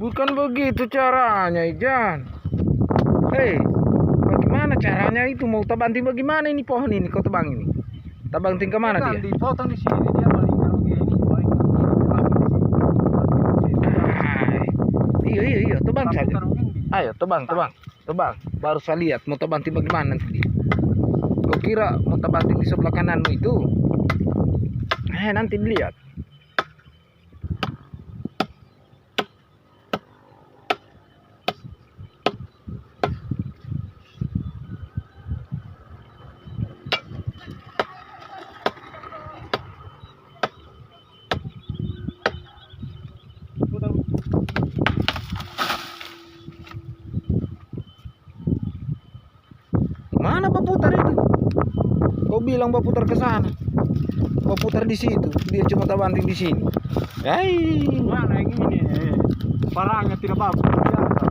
Bukan begitu caranya, Ijan. Hei, bagaimana caranya itu? Mau tabanting bagaimana ini pohon ini? Kau tebang ini? Tabanting kemana Kan dia? dipotong di sini, dia malingkar begini, malingkar begini. Iya, tebang saja. Putar begini. Ayo, tebang. Baru saya lihat mau tabanting bagaimana nanti dia. Kau kira mau tabanting di sebelah kananmu itu? Nanti dilihat. Putar. Mana Baputar itu? Kau bilang Baputar ke sana. Baputar di situ. Dia cuma tabanting di sini. Mana yang ini? Parangnya tidak bagus. Biasa.